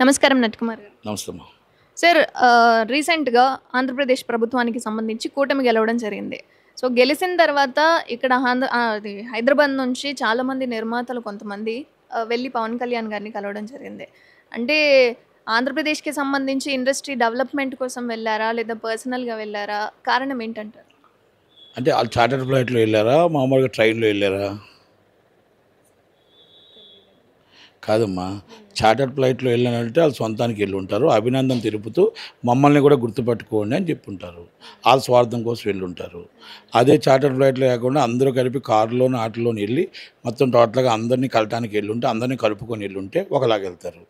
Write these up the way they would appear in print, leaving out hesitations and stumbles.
నమస్కారం నట్కుమార్ గారు. నమస్తే అమ్మా. సార్ రీసెంట్‌గా ఆంధ్రప్రదేశ్ ప్రభుత్వానికి సంబంధించి కూటమి గెలవడం జరిగింది. సో, గెలిసిన తర్వాత ఇక్కడ అది హైదరాబాద్ నుంచి చాలామంది నిర్మాతలు కొంతమంది వెళ్లి పవన్ కళ్యాణ్ గారిని కలవడం జరిగింది. అంటే ఆంధ్రప్రదేశ్‌కి సంబంధించి ఇండస్ట్రీ డెవలప్‌మెంట్ కోసం వెళ్లారా? లేదా పర్సనల్‌గా వెళ్లారా? కారణం ఏంటంటారు? అంటే ఆళ్ళు చార్టర్డ్ ఫ్లైట్‌లో వెళ్ళారా? మామూలుగా ట్రైన్‌లో వెళ్ళారా? కాదమ్మా. చార్టర్డ్ ఫ్లైట్‌లో వెళ్ళానంటే ఆళ్ళు సొంతానికి వెళ్ళుంటారు. అభినందన తెలుపుతూ మమ్మల్ని కూడా గుర్తుపట్టుకోండి అని చెప్పుంటారు. ఆళ్ళ స్వార్థం కోసం వెళ్ళుంటారు. అదే చార్టర్డ్ ఫ్లైట్‌లో లేకుండా అందరూ కలిపి కారులోను, ఆటోలోను వెళ్ళి మొత్తం టోటల్‌గా అందరినీ కలటానికి వెళ్ళుంటే, అందరినీ కలుపుకొని వెళ్ళుంటే ఒకలాగా వెళ్తారు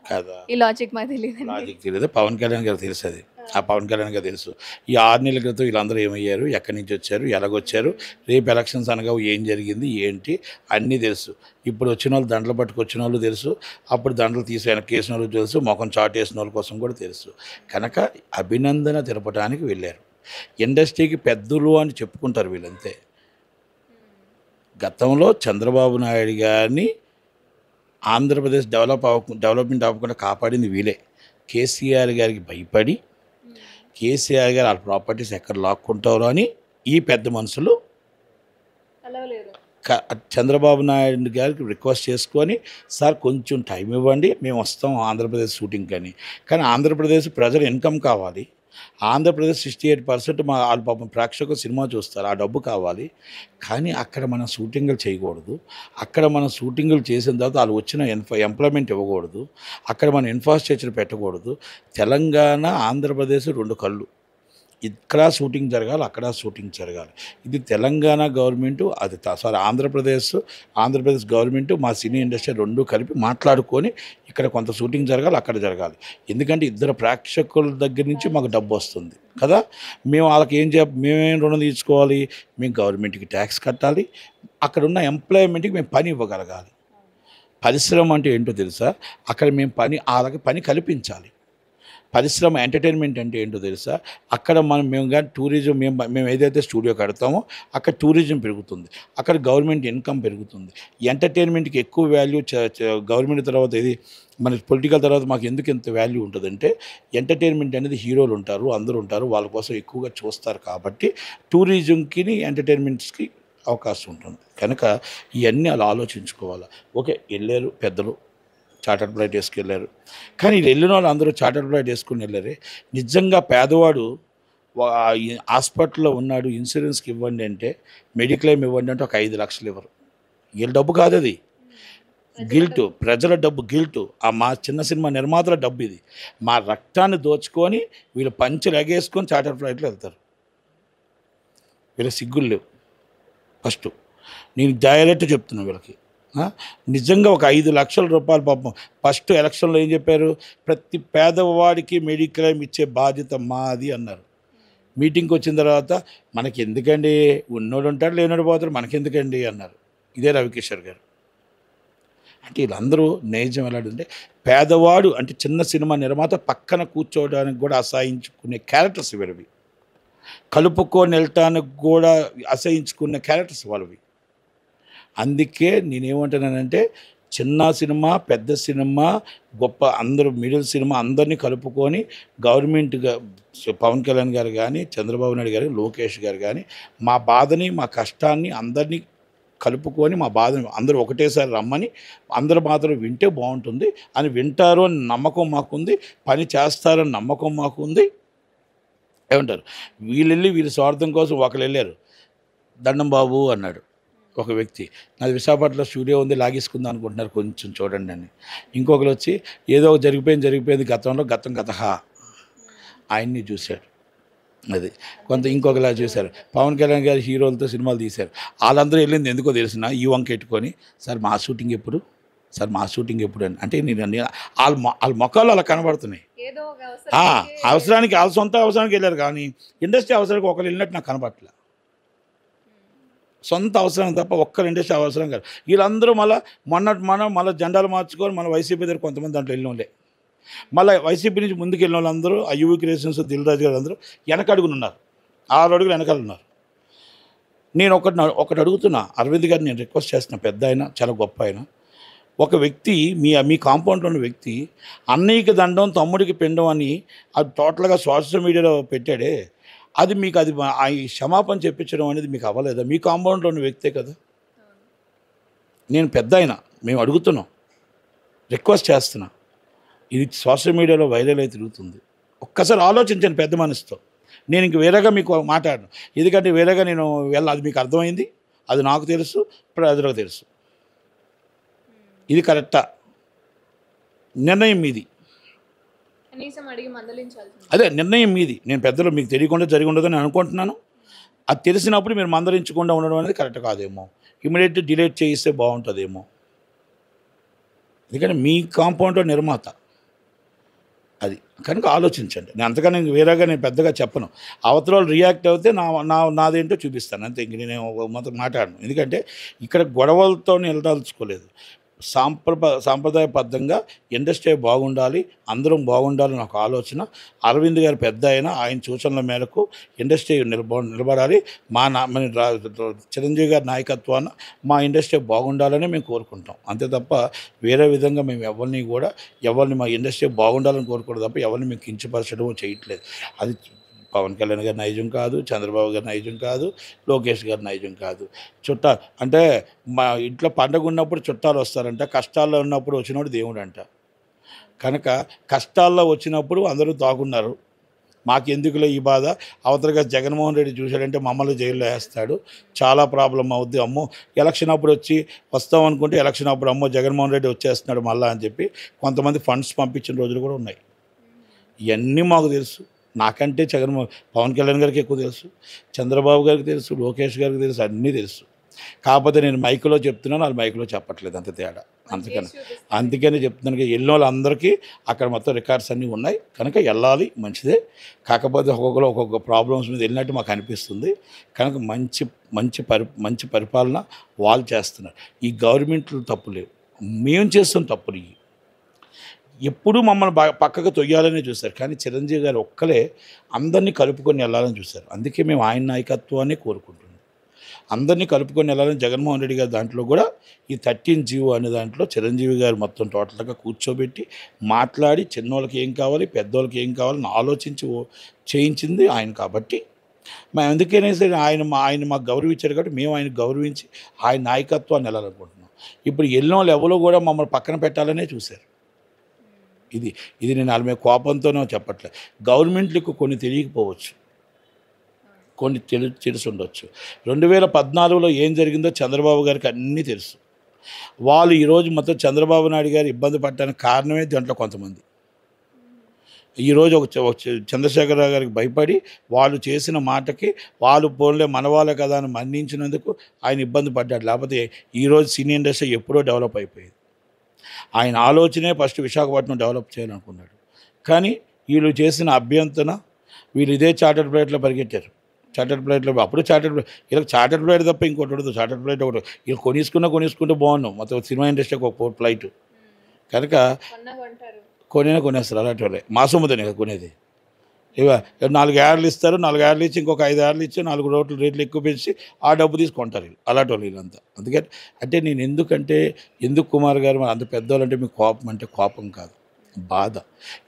కదా! ఈ లాజిక్ మాకు తెలీదండి. లాజిక్ తెలియదు. పవన్ కళ్యాణ్ గారికి తెలుసు అది. ఆ పవన్ కళ్యాణ్ గారికి తెలుసు. ఈ 6 నెలల క్రితం వీళ్ళందరూ ఏమయ్యారు, ఎక్కడి నుంచి వచ్చారు, ఎలాగొచ్చారు, రేపు ఎలక్షన్స్ అనగా ఏం జరిగింది, ఏంటి అన్నీ తెలుసు. ఇప్పుడు వచ్చిన వాళ్ళు దండలు పట్టుకొచ్చిన వాళ్ళు తెలుసు. అప్పుడు దండలు తీసి వెనక్కి వేసిన వాళ్ళు తెలుసు. మొఖం చాటేసిన వాళ్ళ కోసం కూడా తెలుసు. కనుక అభినందన తెలపడానికి వెళ్ళారు. ఇండస్ట్రీకి పెద్దలు అని చెప్పుకుంటారు వీళ్ళంతే. గతంలో చంద్రబాబు నాయుడు గారిని ఆంధ్రప్రదేశ్ డెవలప్మెంట్ అవ్వకుండా కాపాడింది వీళ్ళే. కేసీఆర్ గారికి భయపడి కేసీఆర్ గారు వాళ్ళ ప్రాపర్టీస్ ఎక్కడ లాక్కుంటారో అని ఈ పెద్ద మనుషులు చంద్రబాబు నాయుడు గారికి రిక్వెస్ట్ చేసుకొని, సార్ కొంచెం టైం ఇవ్వండి, మేము వస్తాం ఆంధ్రప్రదేశ్ షూటింగ్కి అని. కానీ ఆంధ్రప్రదేశ్ ప్రజలు ఇన్కమ్ కావాలి. ఆంధ్రప్రదేశ్ 68% వాళ్ళ పాపం ప్రేక్షకులు సినిమా చూస్తారు, ఆ డబ్బు కావాలి. కానీ అక్కడ మనం షూటింగులు చేయకూడదు. అక్కడ మనం షూటింగులు చేసిన తర్వాత వాళ్ళు వచ్చిన ఎంప్లాయ్మెంట్ ఇవ్వకూడదు. అక్కడ మనం ఇన్ఫ్రాస్ట్రక్చర్ పెట్టకూడదు. తెలంగాణ, ఆంధ్రప్రదేశ్ 2 కళ్ళు. ఇక్కడ షూటింగ్ జరగాలి, అక్కడ షూటింగ్ జరగాలి. ఇది తెలంగాణ గవర్నమెంటు, అది ఆంధ్రప్రదేశ్ గవర్నమెంటు, మా సినీ ఇండస్ట్రీ 2 కలిపి మాట్లాడుకొని ఇక్కడ కొంత షూటింగ్ జరగాలి, అక్కడ జరగాలి. ఎందుకంటే ఇద్దరు ప్రేక్షకుల దగ్గర నుంచి మాకు డబ్బు వస్తుంది కదా. మేము వాళ్ళకి మేమేం రుణం తీర్చుకోవాలి? మేము గవర్నమెంట్కి ట్యాక్స్ కట్టాలి. అక్కడ ఉన్న ఎంప్లాయ్మెంట్కి మేము పని ఇవ్వగలగాలి. పరిశ్రమ అంటే ఏంటో తెలుసా? అక్కడ మేము వాళ్ళకి పని కల్పించాలి. పరిశ్రమ ఎంటర్టైన్మెంట్ అంటే ఏంటో తెలుసా? అక్కడ మేము కానీ టూరిజం మేము ఏదైతే స్టూడియో కడతామో అక్కడ టూరిజం పెరుగుతుంది, అక్కడ గవర్నమెంట్ ఇన్కమ్ పెరుగుతుంది. ఎంటర్టైన్మెంట్కి ఎక్కువ వాల్యూ గవర్నమెంట్ తర్వాత ఇది మన పొలిటికల్ తర్వాత మాకు ఎందుకు ఎంత వాల్యూ ఉంటుందంటే, ఎంటర్టైన్మెంట్ అనేది హీరోలు ఉంటారు, అందరూ ఉంటారు, వాళ్ళ కోసం ఎక్కువగా చూస్తారు. కాబట్టి టూరిజంకి ఎంటర్టైన్మెంట్స్కి అవకాశం ఉంటుంది. కనుక ఇవన్నీ అలా ఆలోచించుకోవాలి. ఓకే, వెళ్ళారు పెద్దలు, చార్టర్డ్ ఫ్లైట్ వేసుకెళ్ళారు. కానీ వెళ్ళిన వాళ్ళు అందరూ చార్టర్డ్ ఫ్లైట్ వేసుకుని వెళ్ళారు. నిజంగా పేదవాడు హాస్పిటల్లో ఉన్నాడు, ఇన్సూరెన్స్కి ఇవ్వండి అంటే, మెడిక్లెయిమ్ ఇవ్వండి అంటే ఒక 5 లక్షలు ఇవ్వరు. వీళ్ళ డబ్బు కాదు, అది గిల్టు, ప్రజల డబ్బు, గిల్టు. మా చిన్న సినిమా నిర్మాతల డబ్బు ఇది. మా రక్తాన్ని దోచుకొని వీళ్ళు పంచులు ఎగేసుకొని చార్టర్డ్ ఫ్లైట్లో వెళ్తారు. వీళ్ళ సిగ్గులు లేవు. ఫస్ట్ నేను డైరెక్ట్ చెప్తున్నాను వీళ్ళకి, నిజంగా ఒక 5 లక్షల రూపాయలు పాపం ఫస్ట్ ఎలక్షన్లో ఏం చెప్పారు? ప్రతి పేదవాడికి మెడిక్లెయిమ్ ఇచ్చే బాధ్యత మాది అన్నారు. మీటింగ్కి వచ్చిన తర్వాత మనకి ఎందుకండి, ఉన్నోడు ఉంటాడు, లేనోడు పోతాడు, మనకెందుకండి అన్నారు. ఇదే రవికిషోర్ గారు. అంటే వీళ్ళందరూ నైజం ఎలాంటిదంటే, పేదవాడు అంటే చిన్న సినిమా నిర్మాత పక్కన కూర్చోవడానికి కూడా అసహించుకునే క్యారెక్టర్స్ వీళ్ళవి. కలుపుకొని వెళ్ళటానికి కూడా అసహించుకునే క్యారెక్టర్స్ వాళ్ళవి. అందుకే నేనేమంటున్నానంటే, చిన్న సినిమా, పెద్ద సినిమా, గొప్ప అందరూ మిడిల్ సినిమా అందరినీ కలుపుకొని గవర్నమెంట్గా పవన్ కళ్యాణ్ గారు కానీ, చంద్రబాబు నాయుడు గారు, లోకేష్ గారు కానీ మా బాధని, మా కష్టాన్ని అందరినీ కలుపుకొని మా బాధని అందరూ ఒకటేసారి రమ్మని, అందరూ మాత్రం వింటే బాగుంటుంది అని వింటారు అని నమ్మకం మాకుంది, పని చేస్తారని నమ్మకం మాకుంది. ఏమంటారు? వీళ్ళ స్వార్థం కోసం ఒకరు వెళ్ళారు. దండం బాబు అన్నాడు ఒక వ్యక్తి, నాది విశాఖపట్నంలో స్టూడియో ఉంది, లాగేసుకుందాం అనుకుంటున్నారు, కొంచెం చూడండి అని. ఇంకొకరు వచ్చి ఏదో జరిగిపోయింది గతంలో, గతహ ఆయన్ని చూశాడు. అది ఇంకొకలా చూశారు. పవన్ కళ్యాణ్ గారు హీరోలతో సినిమాలు తీశారు. వాళ్ళందరూ వెళ్ళింది ఎందుకో తెలిసిన, ఈ వంక ఎట్టుకొని, సార్ మా షూటింగ్ ఎప్పుడు అని. అంటే వాళ్ళ మొక్కలు అలా కనబడుతున్నాయి. అవసరానికి, వాళ్ళ సొంత అవసరానికి వెళ్ళారు, కానీ ఇండస్ట్రీ అవసరానికి ఒకరు వెళ్ళినట్టు నాకు కనబడట్లేదు. సొంత అవసరం తప్ప ఒక్కరు ఇండస్ట్రీ అవసరం కాదు. వీళ్ళందరూ మళ్ళీ జెండాలు మార్చుకొని మళ్ళీ వైసీపీ దగ్గర కొంతమంది దాంట్లో వెళ్ళిన వాళ్ళే. మళ్ళీ వైసీపీ నుంచి ముందుకు వెళ్ళిన వాళ్ళందరూ, ఆ యువ క్రియేషన్స్, దిల్ రాజు గారు అందరూ వెనకడుగునున్నారు, 6 అడుగులు వెనకాల ఉన్నారు. నేను ఒకటి అడుగుతున్నా, అరవింద్ గారిని నేను రిక్వెస్ట్ చేస్తున్నా, పెద్ద ఆయన, చాలా గొప్ప ఆయన, ఒక వ్యక్తి మీ కాంపౌండ్లో ఉన్న వ్యక్తి అన్నయ్యకి దండం తమ్ముడికి పిండం అని అది టోటల్గా సోషల్ మీడియాలో పెట్టాడే, అది మీకు అది ఆ ఈ క్షమాపణ చెప్పించడం అనేది మీకు అవ్వలేదా? మీ కాంపౌండ్లో ఉన్న వ్యక్తే కదా. నేను పెద్ద అయినా మేము అడుగుతున్నాం, రిక్వెస్ట్ చేస్తున్నా, ఇది సోషల్ మీడియాలో వైరల్ అయి తిరుగుతుంది. ఒక్కసారి ఆలోచించండి పెద్ద మనసుతో. నేను ఇంక వేరేగా మీకు మాట్లాడను, ఎందుకంటే వేరేగా నేను అది మీకు అర్థమైంది, అది నాకు తెలుసు, ప్రజలకు తెలుసు. ఇది కరెక్టా? నిర్ణయం మీది. కనీసం అడిగి మందలించాల్సింది. అదే నిర్ణయం మీది. నేను పెద్దలు మీకు తెలియకుండా జరిగి ఉండదని అనుకుంటున్నాను. అది తెలిసినప్పుడు మీరు మందలించకుండా ఉండడం అనేది కరెక్ట్ కాదేమో, ఇమీడియట్గా డిలీట్ చేయిస్తే బాగుంటుందేమో. ఎందుకంటే మీ కాంపౌండ్లో నిర్మాత అది కనుక ఆలోచించండి. నేను అంతకన్నా వేరేగా నేను పెద్దగా చెప్పను. అవతల వాళ్ళు రియాక్ట్ అవుతే నాదేంటో చూపిస్తాను అంతే. ఇంక నేను మొత్తం మాట్లాడను, ఎందుకంటే ఇక్కడ గొడవలతో వెళ్ళదలుచుకోలేదు. సాంప్రదాయబద్ధంగా ఇండస్ట్రీ బాగుండాలి, అందరం బాగుండాలని ఒక ఆలోచన. అరవింద్ గారు పెద్ద అయినా ఆయన సూచనల మేరకు ఇండస్ట్రీ నిలబడాలి. మన చిరంజీవి గారి నాయకత్వాన మా ఇండస్ట్రీ బాగుండాలని మేము కోరుకుంటాం అంతే తప్ప వేరే విధంగా మేము ఎవరిని మా ఇండస్ట్రీ బాగుండాలని కోరుకోవడం తప్ప ఎవరిని మేము కించపరచడం చేయట్లేదు. అది పవన్ కళ్యాణ్ గారి నైజం కాదు, చంద్రబాబు గారి నైజం కాదు, లోకేష్ గారి నైజం కాదు. అంటే మా ఇంట్లో పండగ ఉన్నప్పుడు చుట్టాలు వస్తారంట, కష్టాల్లో ఉన్నప్పుడు వచ్చినప్పుడు దేవుడు అంట. కనుక కష్టాల్లో వచ్చినప్పుడు అందరూ తాగున్నారు, మాకెందుకులే ఈ బాధ. అవతలగా జగన్మోహన్ రెడ్డి చూశాడంటే మమ్మల్ని జైల్లో వేస్తాడు, చాలా ప్రాబ్లం అవుద్ది. అమ్మో ఎలక్షన్ అప్పుడు వస్తాం అనుకుంటే ఎలక్షన్ అప్పుడు అమ్మో జగన్మోహన్ రెడ్డి వచ్చేస్తున్నాడు మళ్ళా అని చెప్పి కొంతమంది ఫండ్స్ పంపించిన రోజులు కూడా ఉన్నాయి. ఇవన్నీ మాకు తెలుసు. నాకంటే పవన్ కళ్యాణ్ గారికి ఎక్కువ తెలుసు, చంద్రబాబు గారికి తెలుసు, లోకేష్ గారికి తెలుసు, అన్నీ తెలుసు. కాకపోతే నేను మైకులో చెప్తున్నాను, వాళ్ళు మైకులో చెప్పట్లేదు, అంత తేడా. అందుకని చెప్తున్నాను, వెళ్ళిన వాళ్ళందరికీ అక్కడ మొత్తం రికార్డ్స్ అన్నీ ఉన్నాయి కనుక వెళ్ళాలి, మంచిదే. కాకపోతే ఒక్కొక్క ప్రాబ్లమ్స్ మీద వెళ్ళినట్టు మాకు అనిపిస్తుంది. కనుక మంచి పరిపాలన వాళ్ళు చేస్తున్నారు. ఈ గవర్నమెంట్లు తప్పు లేవు, మేము చేస్తున్న తప్పులు ఇవి. ఎప్పుడూ మమ్మల్ని పక్కకు తొయ్యాలని చూశారు, కానీ చిరంజీవి గారు ఒక్కలే అందరినీ కలుపుకొని వెళ్ళాలని చూశారు. అందుకే మేము ఆయన నాయకత్వాన్ని కోరుకుంటున్నాం. అందరినీ కలుపుకొని వెళ్ళాలని జగన్మోహన్ రెడ్డి గారు దాంట్లో కూడా ఈ 13 జీవో అనే దాంట్లో చిరంజీవి గారు మొత్తం టోటల్గా కూర్చోబెట్టి మాట్లాడి చిన్నోళ్ళకి ఏం కావాలి, పెద్దోళ్ళకి ఏం కావాలని ఆలోచించి చేయించింది ఆయన. కాబట్టి మేము అందుకనే సరే ఆయన మాకు గౌరవించారు కాబట్టి మేము ఆయన గౌరవించి ఆయన నాయకత్వాన్ని వెళ్ళాలనుకుంటున్నాం. ఇప్పుడు వెళ్ళిన వాళ్ళు ఎవరో కూడా మమ్మల్ని పక్కన పెట్టాలనే చూశారు. ఇది నేను వాళ్ళ మీద కోపంతోనే చెప్పట్లేదు. గవర్నమెంట్లకు కొన్ని తెలియకపోవచ్చు, కొన్ని తెలిసి ఉండొచ్చు. 2014లో ఏం జరిగిందో చంద్రబాబు గారికి అన్నీ తెలుసు. వాళ్ళు ఈరోజు మొత్తం చంద్రబాబు నాయుడు గారు ఇబ్బంది పడటానికి కారణమే దాంట్లో కొంతమంది. ఈరోజు ఒక చంద్రశేఖరరావు గారికి భయపడి వాళ్ళు చేసిన మాటకి వాళ్ళు పోన్లే మనవాళ్ళే కదా అని మన్నించినందుకు ఆయన ఇబ్బంది పడ్డాడు. లేకపోతే ఈరోజు సినీ ఇండస్ట్రీ ఎప్పుడో డెవలప్ అయిపోయేది. ఆయన ఆలోచనే ఫస్ట్ విశాఖపట్నం డెవలప్ చేయాలనుకున్నాడు. కానీ వీళ్ళు చేసిన అభ్యంతన వీళ్ళు ఇదే చార్టర్డ్ ఫ్లైట్లో పరిగెట్టారు. చార్టర్డ్ ఫ్లైట్లో అప్పుడు వీళ్ళకి చార్టర్డ్ ఫ్లైట్ తప్ప ఇంకోటి ఉండదు. చార్టర్డ్ ఫ్లైట్ ఒకటి వీళ్ళు కొనేసుకుంటే బాగున్నాం. మొత్తం సినిమా ఇండస్ట్రీకి ఒక ఫ్లైట్ కనుక కొనేస్తారు. అలాంటి వాళ్ళే మా సొమ్ముతోనే కదా కొనేది. ఇక 4 యాడ్లు ఇస్తారు, 4 యాడ్లు ఇచ్చి ఇంకొక 5 యాడ్లు ఇచ్చి 4 రేట్లు ఎక్కువ పెంచి ఆ డబ్బు తీసుకుంటారు వీళ్ళు. అలాంటి వాళ్ళు వీళ్ళంతా. అందుకని అంటే నేను ఎందుకు కుమార్ గారు అంత పెద్దవాళ్ళు అంటే మీకు కోపం అంటే కోపం కాదు, బాధ.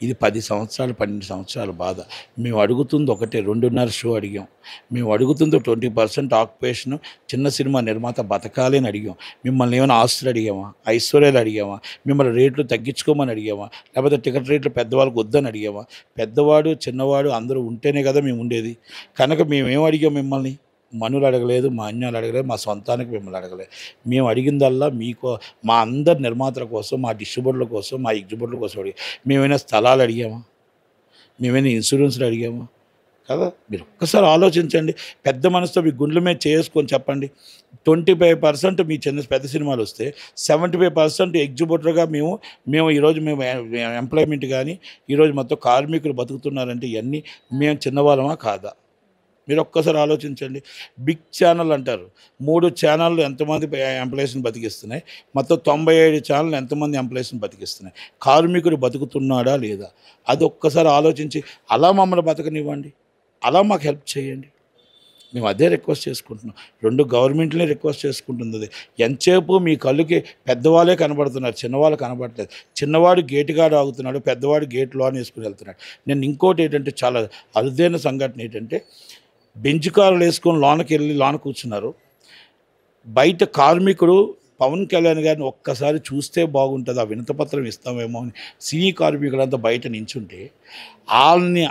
ఇది 10 సంవత్సరాలు 12 సంవత్సరాల బాధ. మేము అడుగుతుంది ఒకటే, 2.5 షో అడిగాం. మేము అడుగుతుంది 20% ఆక్యుపేషన్, చిన్న సినిమా నిర్మాత బతకాలి అని అడిగాం. మిమ్మల్ని ఏమైనా ఆస్తులు అడిగామా, ఐశ్వర్యాలు అడిగామా, మిమ్మల్ని రేట్లు తగ్గించుకోమని అడిగామా, లేకపోతే టికెట్ రేట్లు పెద్దవాళ్ళకి వద్దని అడిగామా? పెద్దవాడు చిన్నవాడు అందరూ ఉంటేనే కదా మేము ఉండేది. కనుక మేమేం అడిగాం మిమ్మల్ని? మనులు అడగలేదు, మా అన్యాలు అడగలేదు, మా సొంతానికి మిమ్మల్ని అడగలేదు. మేము అడిగిందల్లా మా అందరి నిర్మాతల కోసం, మా డిస్ట్రిబ్యూటర్ల కోసం, మా ఎగ్జిబ్యూటర్ల కోసం అడిగాం. మేమైనా స్థలాలు అడిగామా? మేమైనా ఇన్సూరెన్స్లు అడిగామా? కదా. మీరు ఒక్కసారి ఆలోచించండి, పెద్ద మనసుతో మీ గుండెల మీద చేసుకొని చెప్పండి. 25% మీ పెద్ద సినిమాలు వస్తే 75% ఎగ్జిబ్యూటర్గా మేము ఈరోజు ఎంప్లాయ్మెంట్ కానీ ఈరోజు మొత్తం కార్మికులు బతుకుతున్నారంటే ఇవన్నీ మేము చిన్నవాళ్ళమా కాదా? మీరు ఒక్కసారి ఆలోచించండి. బిగ్ ఛానల్ అంటారు, 3 ఛానళ్ళు ఎంతమంది ఎంప్లాయీస్ని బతికిస్తున్నాయి? మొత్తం 95 ఛానళ్ళు ఎంతమంది ఎంప్లాయీస్ని బతికిస్తున్నాయి? కార్మికుడు బతుకుతున్నాడా లేదా? అది ఒక్కసారి ఆలోచించి అలా మమ్మల్ని బతకనివ్వండి, అలా మాకు హెల్ప్ చేయండి. మేము అదే రిక్వెస్ట్ చేసుకుంటున్నాం. 2 గవర్నమెంట్లనే రిక్వెస్ట్ చేసుకుంటుంది అది. ఎంతసేపు మీ కళ్ళుకి పెద్దవాళ్ళే కనబడుతున్నారు, చిన్నవాళ్ళు కనబడట్లేదు. చిన్నవాడు గేటు కాడ ఆగుతున్నాడు, పెద్దవాడు గేట్ లోన్ వేసుకుని వెళ్తున్నాడు. నేను ఇంకోటి ఏంటంటే చాలా అరుదైన సంఘటన ఏంటంటే, బెంచ్ కార్లు వేసుకొని లోనకి వెళ్ళి లోన కూర్చున్నారు. బయట కార్మికుడు పవన్ కళ్యాణ్ గారిని ఒక్కసారి చూస్తే బాగుంటుంది, ఆ వినతిపత్రం ఇస్తామేమో అని సినీ కార్మికులంతా బయట నించుంటే, వాళ్ళని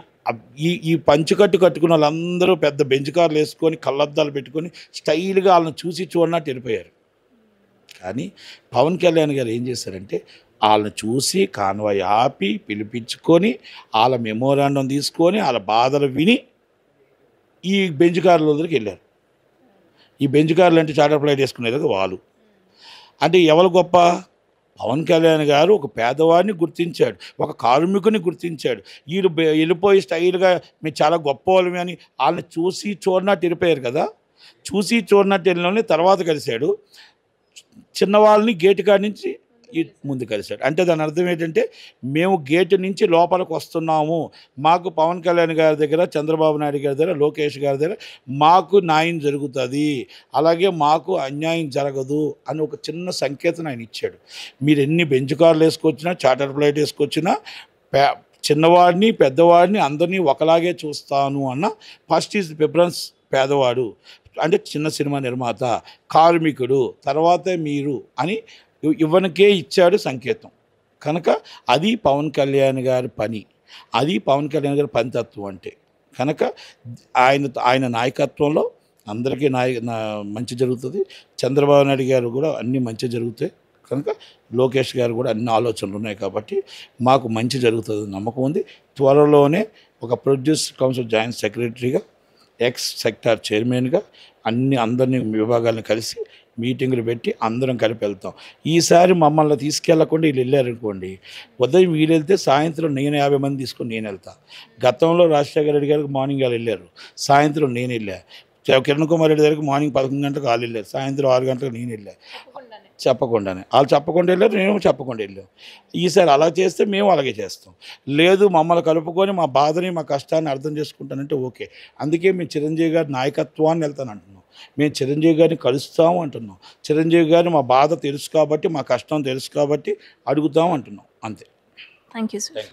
ఈ పంచుకట్టు కట్టుకున్న వాళ్ళందరూ పెద్ద బెంచ్ కార్లు వేసుకొని కళ్ళద్దాలు పెట్టుకొని స్టైల్గా వాళ్ళని చూసి చూడనట్టు వెళ్ళిపోయారు. కానీ పవన్ కళ్యాణ్ గారు ఏం చేశారంటే, వాళ్ళని చూసి కాన్వాయ్ ఆపి పిలిపించుకొని వాళ్ళ మెమోరాండం తీసుకొని వాళ్ళ బాధలు విని ఈ బెంచ్ కార్ల దగ్గరికి వెళ్ళారు. ఈ బెంచ్ కార్లు అంటే చార్టర్ ఫ్లైట్ వేసుకునేది కదా వాళ్ళు. అంటే ఎవరు గొప్ప? పవన్ కళ్యాణ్ గారు ఒక పేదవాడిని గుర్తించాడు, ఒక కార్మికుని గుర్తించాడు. వీళ్ళు వెళ్ళిపోయి స్టైల్గా మేము చాలా గొప్ప వాళ్ళమే అని వాళ్ళని చూసి చూడనట్టు వెళ్ళిపోయారు కదా. చూసి చూడనట్టు వెళ్ళిన తర్వాత కలిశాడు. చిన్నవాళ్ళని గేటు కాడి నుంచి ముందు కలిశాడు. అంటే దాని అర్థం ఏంటంటే, మేము గేటు నుంచి లోపలికి వస్తున్నాము, మాకు పవన్ కళ్యాణ్ గారి దగ్గర, చంద్రబాబు నాయుడు గారి దగ్గర, లోకేష్ గారి దగ్గర మాకు న్యాయం జరుగుతుంది, అలాగే మాకు అన్యాయం జరగదు అని ఒక చిన్న సంకేతం ఆయన ఇచ్చాడు. మీరు ఎన్ని బెంచ్ కార్లు వేసుకొచ్చినా, చార్టర్ ఫ్లైట్ వేసుకొచ్చినా, చిన్నవాడిని పెద్దవాడిని అందరినీ ఒకలాగే చూస్తాను అన్న ఫస్ట్ ఈజ్ ప్రిఫరెన్స్ పేదవాడు, అంటే చిన్న సినిమా నిర్మాత, కార్మికుడు, తర్వాతే మీరు అని ఇవ్వనికే ఇచ్చాడు సంకేతం. కనుక అది పవన్ కళ్యాణ్ గారి పని, అది పవన్ కళ్యాణ్ గారి పనితత్వం అంటే. కనుక ఆయన నాయకత్వంలో అందరికీ మంచి జరుగుతుంది. చంద్రబాబు నాయుడు గారు కూడా అన్నీ మంచి జరుగుతాయి. కనుక లోకేష్ గారు కూడా అన్ని ఆలోచనలు ఉన్నాయి కాబట్టి మాకు మంచి జరుగుతుంది నమ్మకం ఉంది. త్వరలోనే ఒక ప్రొడ్యూసర్ కౌన్సిల్ జాయింట్ సెక్రటరీగా, ఎక్స్ సెక్టార్ చైర్మన్గా అందరినీ విభాగాలను కలిసి మీటింగులు పెట్టి అందరం కలిపి వెళ్తాం. ఈసారి మమ్మల్ని తీసుకెళ్లకుండా వీళ్ళు వెళ్ళారనుకోండి, ఉదయం వీళ్ళు వెళ్తే సాయంత్రం నేను 50 మంది తీసుకొని నేను వెళ్తాను. గతంలో రాజశేఖర రెడ్డి గారికి మార్నింగ్ వాళ్ళు వెళ్ళారు, సాయంత్రం నేను వెళ్ళా. కిరణ్ కుమార్ రెడ్డి గారికి మార్నింగ్ 11 గంటలకు వాళ్ళు వెళ్ళారు, సాయంత్రం 6 గంటలకు నేను వెళ్ళా. చెప్పకుండానే వాళ్ళు చెప్పకుండా వెళ్ళారు, నేను చెప్పకుండా వెళ్ళాను. ఈసారి అలా చేస్తే మేము అలాగే చేస్తాం. లేదు మమ్మల్ని కలుపుకొని మా బాధని మా కష్టాన్ని అర్థం చేసుకుంటానంటే ఓకే. అందుకే మేము చిరంజీవి గారి నాయకత్వాన్ని వెళ్తాను అంటున్నాం. మేము చిరంజీవి గారిని కలుస్తాము అంటున్నాం. చిరంజీవి గారిని మా బాధ తెలుసు కాబట్టి, మా కష్టం తెలుసు కాబట్టి అడుగుతాం అంటున్నాం. అంతే. Thank you sir.